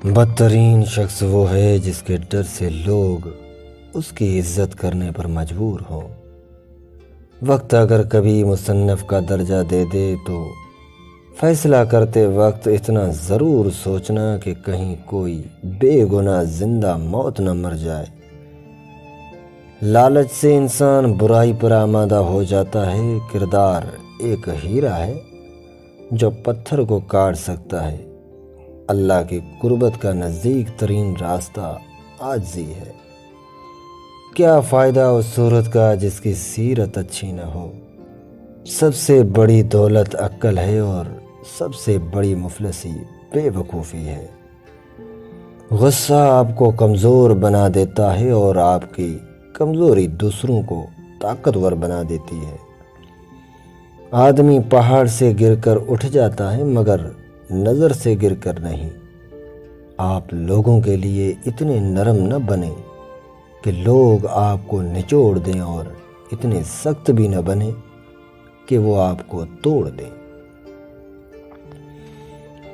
بدترین شخص وہ ہے جس کے ڈر سے لوگ اس کی عزت کرنے پر مجبور ہوں۔ وقت اگر کبھی مصنف کا درجہ دے دے تو فیصلہ کرتے وقت اتنا ضرور سوچنا کہ کہیں کوئی بے گناہ زندہ موت نہ مر جائے۔ لالچ سے انسان برائی پر آمادہ ہو جاتا ہے۔ کردار ایک ہیرا ہے جو پتھر کو کاٹ سکتا ہے۔ اللہ کی قربت کا نزدیک ترین راستہ عاجزی ہے۔ کیا فائدہ اس صورت کا جس کی سیرت اچھی نہ ہو۔ سب سے بڑی دولت عقل ہے اور سب سے بڑی مفلسی بے وقوفی ہے۔ غصہ آپ کو کمزور بنا دیتا ہے اور آپ کی کمزوری دوسروں کو طاقتور بنا دیتی ہے۔ آدمی پہاڑ سے گر کر اٹھ جاتا ہے مگر نظر سے گر کر نہیں۔ آپ لوگوں کے لیے اتنے نرم نہ بنیں کہ لوگ آپ کو نچوڑ دیں اور اتنے سخت بھی نہ بنیں کہ وہ آپ کو توڑ دیں۔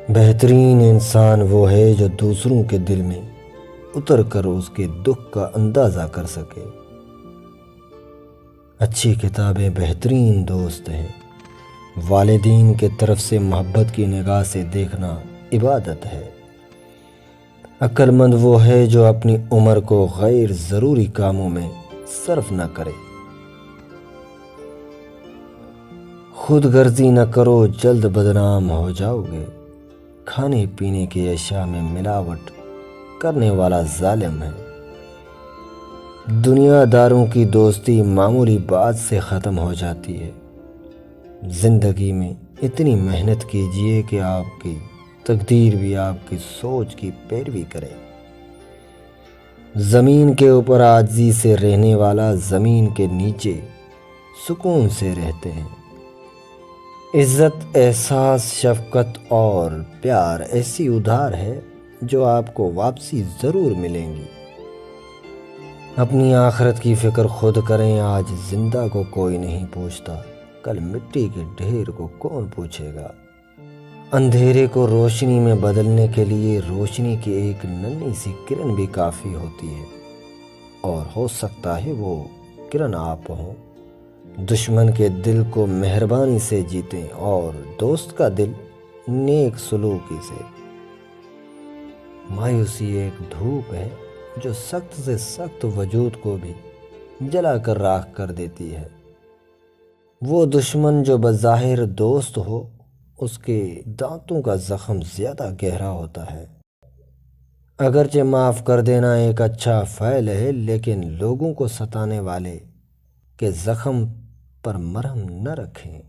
بہترین انسان وہ ہے جو دوسروں کے دل میں اتر کر اس کے دکھ کا اندازہ کر سکے۔ اچھی کتابیں بہترین دوست ہیں۔ والدین کے طرف سے محبت کی نگاہ سے دیکھنا عبادت ہے۔ عقل مند وہ ہے جو اپنی عمر کو غیر ضروری کاموں میں صرف نہ کرے۔ خود غرضی نہ کرو، جلد بدنام ہو جاؤ گے۔ کھانے پینے کی اشیاء میں ملاوٹ کرنے والا ظالم ہے۔ دنیا داروں کی دوستی معمولی بات سے ختم ہو جاتی ہے۔ زندگی میں اتنی محنت کیجیے کہ آپ کی تقدیر بھی آپ کی سوچ کی پیروی کرے۔ زمین کے اوپر عاجزی سے رہنے والا زمین کے نیچے سکون سے رہتے ہیں۔ عزت، احساس، شفقت اور پیار ایسی ادھار ہے جو آپ کو واپسی ضرور ملیں گی۔ اپنی آخرت کی فکر خود کریں۔ آج زندہ کو کوئی نہیں پوچھتا، کل مٹی کے ڈھیر کو کون پوچھے گا۔ اندھیرے کو روشنی میں بدلنے کے لیے روشنی کی ایک ننھی سی کرن بھی کافی ہوتی ہے، اور ہو سکتا ہے وہ کرن آپ ہوں۔ دشمن کے دل کو مہربانی سے جیتیں اور دوست کا دل نیک سلوکی سے۔ مایوسی ایک دھوپ ہے جو سخت سے سخت وجود کو بھی جلا کر راکھ کر دیتی ہے۔ وہ دشمن جو بظاہر دوست ہو، اس کے دانتوں کا زخم زیادہ گہرا ہوتا ہے۔ اگرچہ معاف کر دینا ایک اچھا فعل ہے، لیکن لوگوں کو ستانے والے کے زخم پر مرہم نہ رکھیں۔